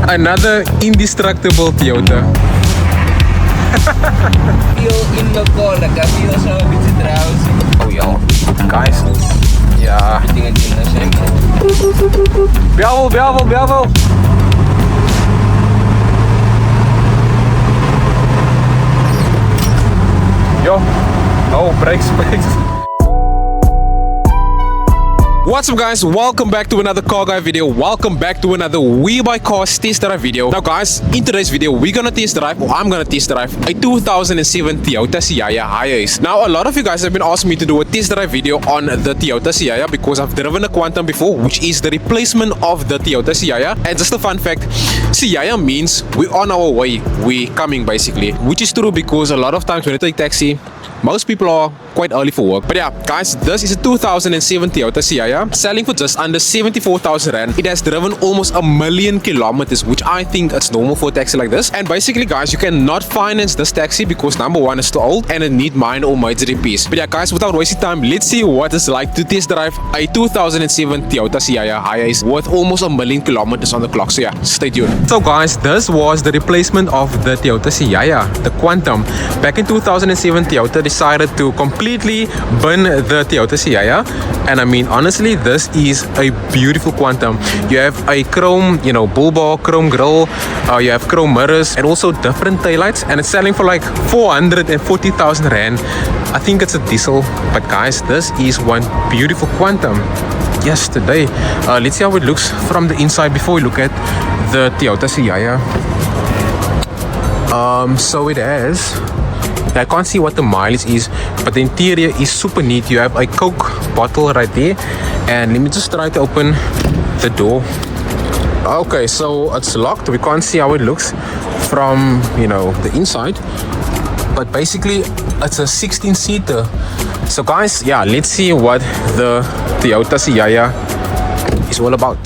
Another indestructible Toyota. Feel in the corner, feel so a bit drowsy. Oh yo, guys. Ja. Bevel. Yo. Oh, brakes. What's up guys, welcome back to another car guy video. Welcome back to another Webuycars test drive video. Now guys, in today's video we're gonna test drive, or I'm gonna test drive, a 2007 Toyota Siyaya HiAce. Now a lot of you guys have been asking me to do a test drive video on the Toyota Siyaya because I've driven a Quantum before, which is the replacement of the Toyota Siyaya. And just a fun fact, Siyaya means we're on our way, we're coming basically, which is true because a lot of times when you take taxi, most people are quite early for work. But yeah, guys, this is a 2007 Toyota Siyaya, selling for just under 74,000 rand. It has driven almost 1,000,000 kilometers, which I think it's normal for a taxi like this. And basically, guys, you cannot finance this taxi because number one, it's too old and it needs minor or major repairs. But yeah, guys, without wasting time, let's see what it's like to test drive a 2007 Toyota Siyaya HiAce with almost 1,000,000 kilometers on the clock. So yeah, stay tuned. So guys, this was the replacement of the Toyota Siyaya, the Quantum. Back in 2007, Toyota decided to completely bin the Toyota Siyaya, and I mean honestly, this is a beautiful Quantum. You have a chrome, bull bar, chrome grille, you have chrome mirrors and also different taillights, and it's selling for like 440,000 rand. I think it's a diesel, but guys, this is one beautiful Quantum. Yes, today let's see how it looks from the inside before we look at the Toyota Siyaya. So it has, I can't see what the mileage is, but the interior is super neat. You have a Coke bottle right there, and let me just try to open the door. Okay, so it's locked. We can't see how it looks from the inside, but basically it's a 16-seater. So guys, yeah, let's see what the Toyota Siyaya is all about.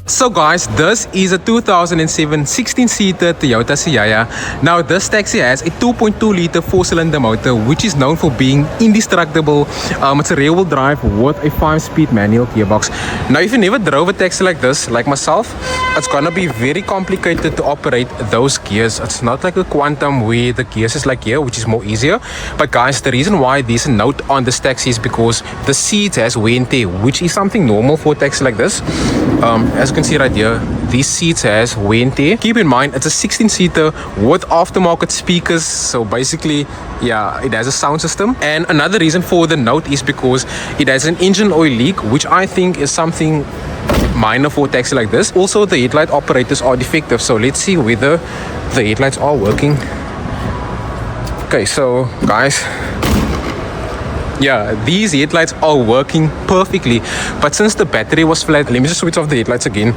So guys, this is a 2007 16-seater Toyota Siyaya. Now this taxi has a 2.2 liter 4-cylinder motor, which is known for being indestructible. It's a rear-wheel drive with a 5-speed manual gearbox. Now if you never drove a taxi like this, like myself, it's gonna be very complicated to operate those gears. It's not like a Quantum where the gears is like here, which is more easier. But guys, the reason why there's a note on this taxi is because the seat has wear and tear, which is something normal for a taxi like this. As you can see right here, these seats has wear and tear. Keep in mind, it's a 16-seater with aftermarket speakers, so basically, yeah, it has a sound system. And another reason for the note is because it has an engine oil leak, which I think is something minor for a taxi like this. Also, the headlight operators are defective, so let's see whether the headlights are working. Okay, so guys, yeah, these headlights are working perfectly, but since the battery was flat, let me just switch off the headlights again.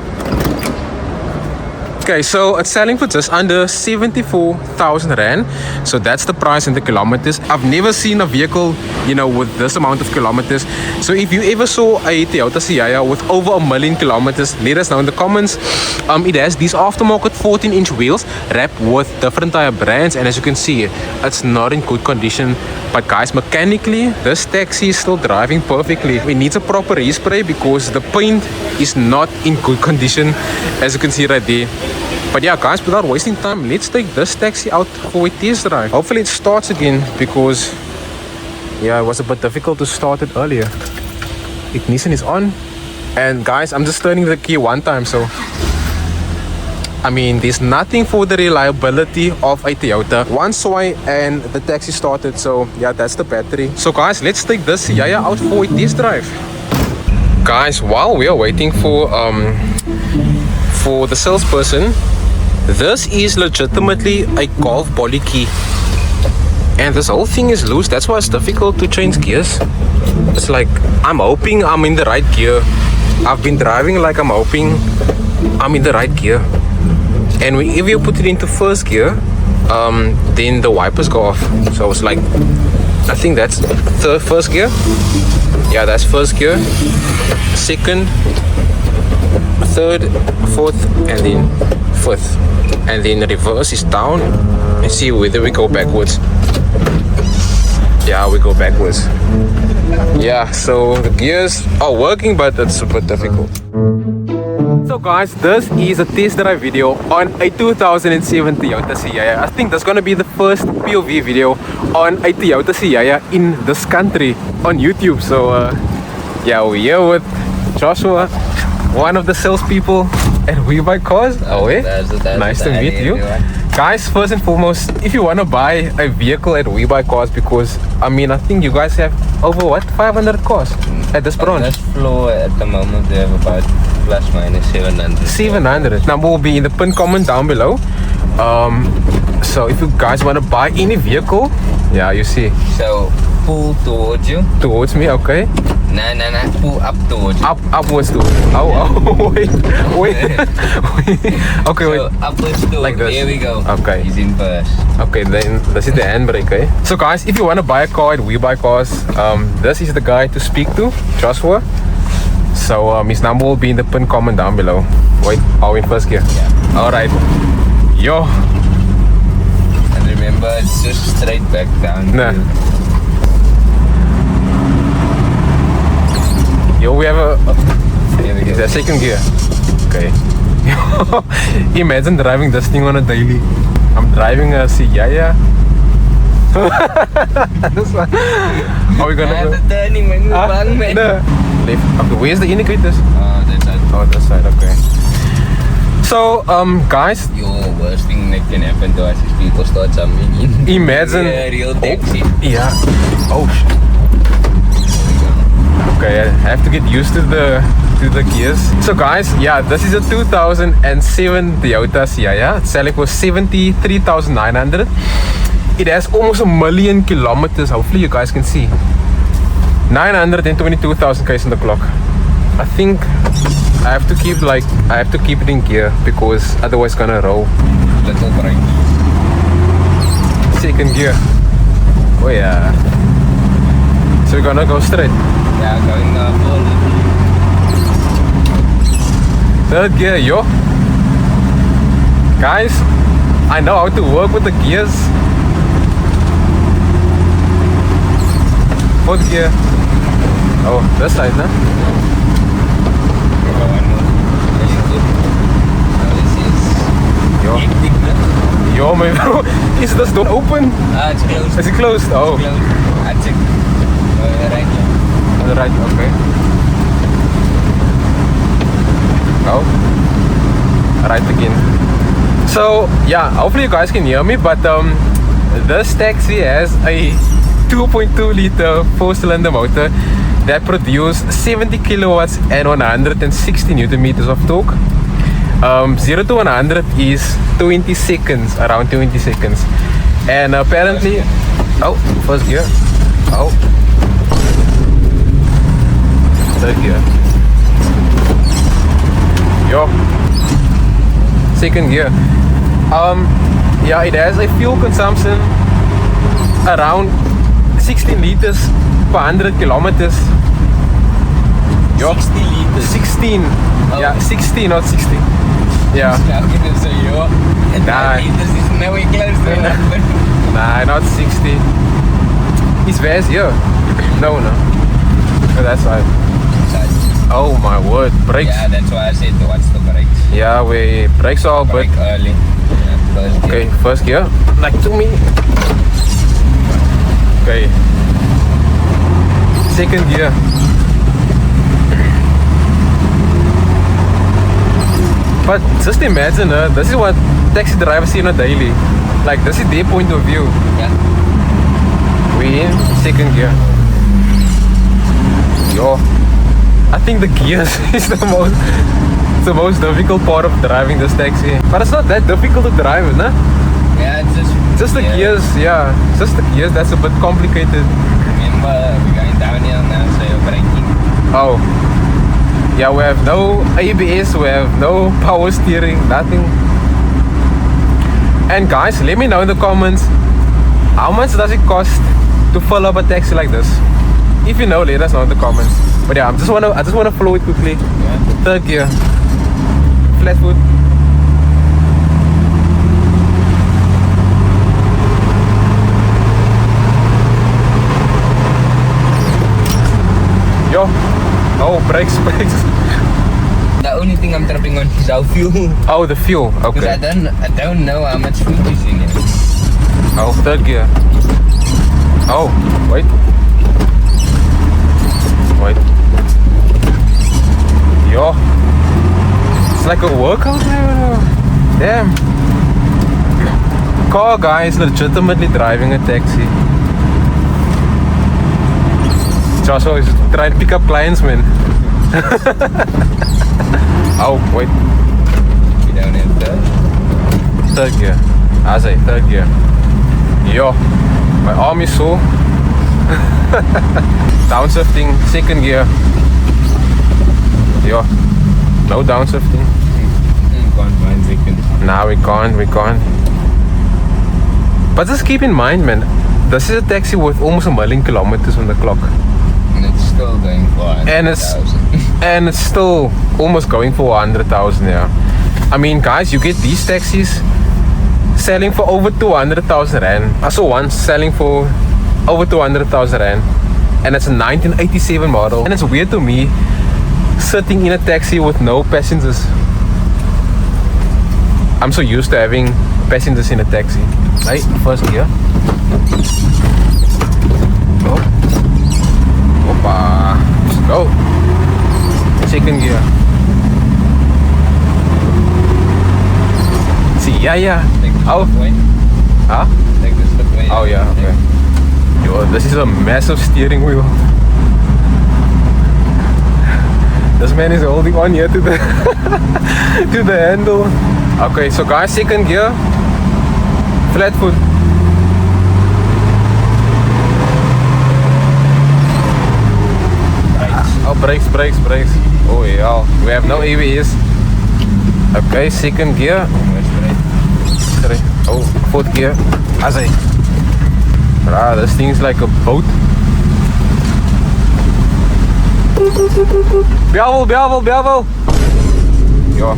Okay, so it's selling for just under 74,000 rand. So that's the price in the kilometers. I've never seen a vehicle, with this amount of kilometers. So if you ever saw a Toyota Siyaya with over 1,000,000 kilometers, let us know in the comments. It has these aftermarket 14-inch wheels wrapped with different tire brands, and as you can see, it's not in good condition. But guys, mechanically, this taxi is still driving perfectly. It needs a proper respray because the paint is not in good condition, as you can see right there. But yeah, guys, without wasting time, let's take this taxi out for a test drive. Hopefully it starts again because, yeah, it was a bit difficult to start it earlier. Ignition is on. And guys, I'm just turning the key one time, so I mean, there's nothing for the reliability of a Toyota. One swipe and the taxi started, so yeah, that's the battery. So guys, let's take this Siyaya out for a test drive. Guys, while we are waiting for the salesperson, this is legitimately a golf body key, and this whole thing is loose. That's why it's difficult to change gears. It's like, I'm hoping I'm in the right gear. I've been driving like I'm hoping I'm in the right gear, and if you put it into first gear, then the wipers go off. So it's like, I think that's first gear. Yeah, that's first gear, second, third, fourth, and then fifth. And then reverse is down. And see whether we go backwards. Yeah, we go backwards. Yeah, so the gears are working, but it's super difficult. So guys, this is a test drive video on a 2007 Toyota Siyaya. I think that's gonna be the first POV video on a Toyota Siyaya in this country on YouTube. So yeah, we're here with Joshua, one of the salespeople at Webuycars. Oh, nice to meet you. Guys, first and foremost, if you want to buy a vehicle at Webuycars, because I mean, I think you guys have over what, 500 cars at this branch? On this floor at the moment we have about plus minus 700. 700. Number will be in the pinned comment down below. So if you guys want to buy any vehicle, yeah, you see. So pull towards you. Towards me, okay. No, pull up towards you. Upwards towards. Oh, wait. Okay, So upwards towards. Like this. There we go. Okay. He's in first. Okay, then this is the handbrake, eh? So guys, if you want to buy a car at Webuycars, this is the guy to speak to, Joshua. So his number will be in the pinned comment down below. Wait, are we in first gear? Yeah. Alright. Yo. And remember, it's just straight back down. Nah. Yo, we have There we is go. that second gear? Okay. Imagine driving this thing on a daily. I'm driving a Siyaya. This one. Are we gonna The turning, man. Bang, man. No. Left. Okay, where's the indicators? That's it. Oh, this side, okay. So, guys, Your worst thing that can happen to us is people start jumping in. imagine. Yeah, real taxi. Yeah. Oh, okay, I have to get used to the gears. So guys, yeah, this is a 2007 Toyota Siyaya. It's selling for 73,900. It has almost 1 million kilometers. Hopefully you guys can see. 922,000 k's on the clock. I think I have to keep it in gear because otherwise it's gonna roll. Little break. Second gear. Oh yeah. So we're gonna go straight. Yeah, going full. Third gear, yo. Guys, I know how to work with the gears. Fourth gear. Oh, this side, huh? One more. Very good. Now this is Yo. hectic, no? Yo, my bro. Is this door open? It's closed. Is it closed? Oh. It's closed. That's it. Right. On the right, okay. Oh. Right again. So, yeah, hopefully you guys can hear me, but this taxi has a 2.2 liter 4-cylinder motor that produces 70 kilowatts and 160 newton meters of torque. 0 to 100 is 20 seconds, around 20 seconds. And apparently, oh, first gear. Oh, third gear. Yo, second gear. Yeah, it has a fuel consumption around 16 liters per 100 kilometers. Yo, 60 liters. 16. Yeah, 16, not 60. Yeah. So yo, and Nah. liters is nowhere close to enough. Nah, not 60. It's Vaz here. No. Oh, that's right. Oh my word, brakes. Yeah, that's why I said what's the brakes. Yeah, we brakes all, but Brake early. Yeah, first gear. okay, first gear. Like to me. Okay. Second gear. But just imagine, this is what taxi drivers see on a daily. Like, this is their point of view. Yeah. We in second gear. Yo, I think the gears is the most difficult part of driving this taxi. But it's not that difficult to drive, no? Yeah, it's Just the gears, yeah. Just the gears that's a bit complicated. Remember, we're going downhill now, so you're braking. Oh. Yeah, we have no ABS, we have no power steering, nothing. And guys, let me know in the comments, how much does it cost to fill up a taxi like this? If you know, let us know in the comments. But yeah, I just wanna follow it quickly. Yeah. Third gear. Flat foot. Yo. Oh, brakes. The only thing I'm tripping on is our fuel. Oh, the fuel. Because Okay. I don't know how much food is in it. Oh, third gear. Oh, wait. Wait. Yo. It's like a workout, man. Damn. Car guy is legitimately driving a taxi. Joshua is trying to pick up clients, man. Oh, wait. You don't have that. Third gear. I say third gear. Yo, my arm is sore. Downshifting, second gear. Yo, no downshifting. Can't find second. Nah, we can't. But just keep in mind, man, this is a taxi with almost 1,000,000 kilometers on the clock. And it's still going for 100,000. And it's still almost going for 100,000, yeah. I mean, guys, you get these taxis selling for over 200,000 rand. I saw one selling for over 200,000 rand, and it's a 1987 model. And it's weird to me sitting in a taxi with no passengers. I'm so used to having passengers in a taxi. Right, first gear. Go. Opa. Go. Second gear. Siyaya. Oh. Huh? Like this the way. Oh yeah, okay. Yo, this is a massive steering wheel. This man is holding on here to the to the handle. Okay, so guys, second gear. Flat foot. Oh, brakes. Oh yeah, we have no ABS. Okay, second gear. Sorry. Oh, fourth gear. Azay. Bruh, this thing's like a boat. Bevel. Yo.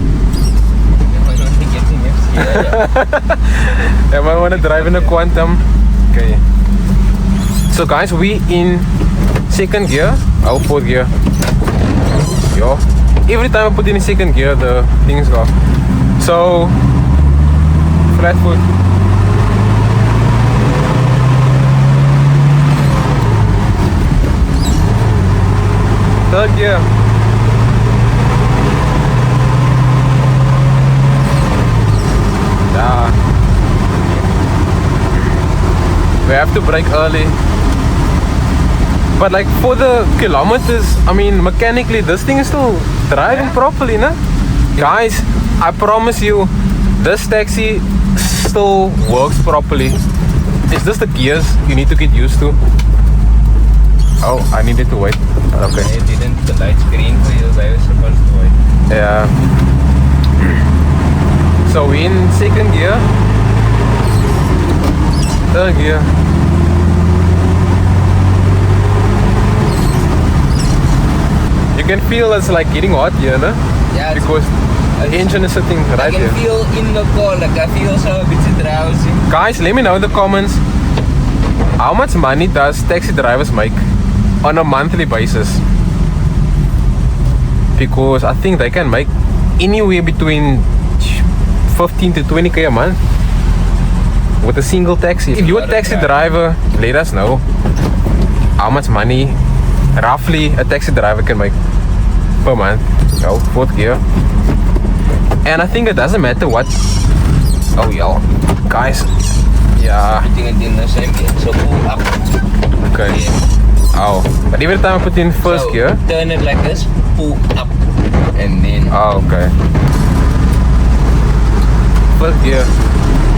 I might want to drive in a Quantum. Okay. So guys, we in second gear. Oh, fourth gear. Yo. Every time I put in second gear, the things go. So, flat foot. Third gear. Yeah. We have to brake early. But like for the kilometers, I mean mechanically this thing is still driving properly, no? Guys, I promise you, this taxi still works properly. It's just the gears you need to get used to. Oh, I needed to wait. Okay. I didn't the light screen for you, I was supposed to wait. Yeah. So we in second gear. Third gear. You can feel it's like getting hot here, no? Yeah, Because the engine is sitting I right can here. feel in the car, like I feel so a bit drowsy. Guys, let me know in the comments, how much money does taxi drivers make on a monthly basis? Because I think they can make anywhere between 15 to 20k a month with a single taxi. If you're a taxi driver, let us know how much money roughly a taxi driver can make per month. Go, fourth gear. And I think it doesn't matter what. Oh yeah, guys. Yeah. Putting it in the same gear, so pull up. Okay. Yeah. Oh, but every time I put in first So, gear. turn it like this, pull up, and then. Oh, okay. First gear.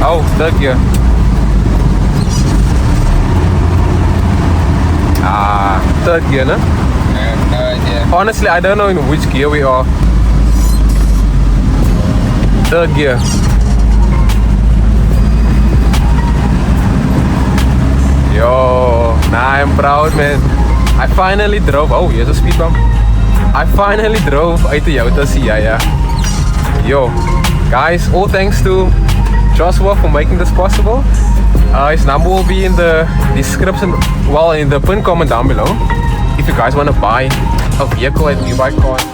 Oh, third gear. Ah, third gear, no? No idea. Honestly, I don't know in which gear we are. Third gear. Yo, nah, I'm proud, man. I finally drove. Oh, here's a speed bump. I finally drove a Toyota Siyaya. Yo, guys, all thanks to Joshua for making this possible. His number will be in the description, well, in the pinned comment down below. If you guys want to buy a vehicle at Webuycars.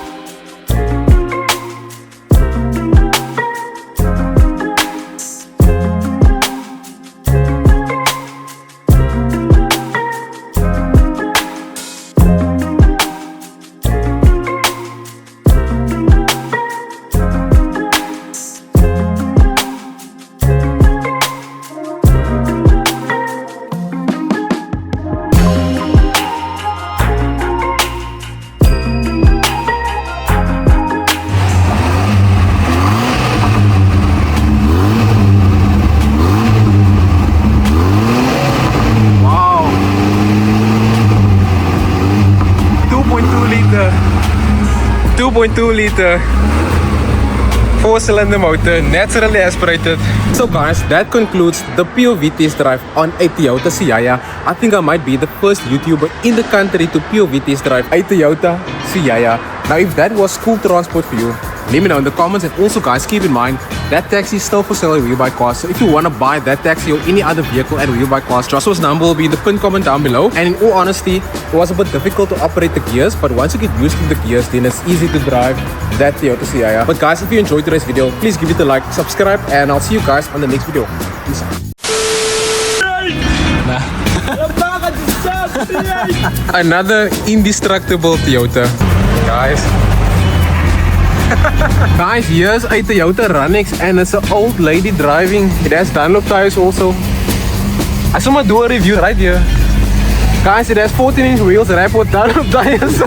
2.2 liter 4-cylinder motor, naturally aspirated. So guys, that concludes the POV test drive on a Toyota Siyaya. I think I might be the first YouTuber in the country to POV test drive a Toyota Siyaya. Now if that was school transport for you, let me know in the comments. And also guys, keep in mind that taxi is still for sale at Webuycars. So if you want to buy that taxi or any other vehicle at Webuycars, Joshua's number will be in the pinned comment down below. And in all honesty, it was a bit difficult to operate the gears, but once you get used to the gears, then it's easy to drive that Toyota Siyaya. But guys, if you enjoyed today's video, please give it a like, subscribe, and I'll see you guys on the next video. Peace out. Another indestructible Toyota, guys. Guys, here's a Toyota Runex and it's an old lady driving. It has Dunlop tires also. I saw my do a review right here. Guys, it has 14-inch wheels and I put Dunlop tires.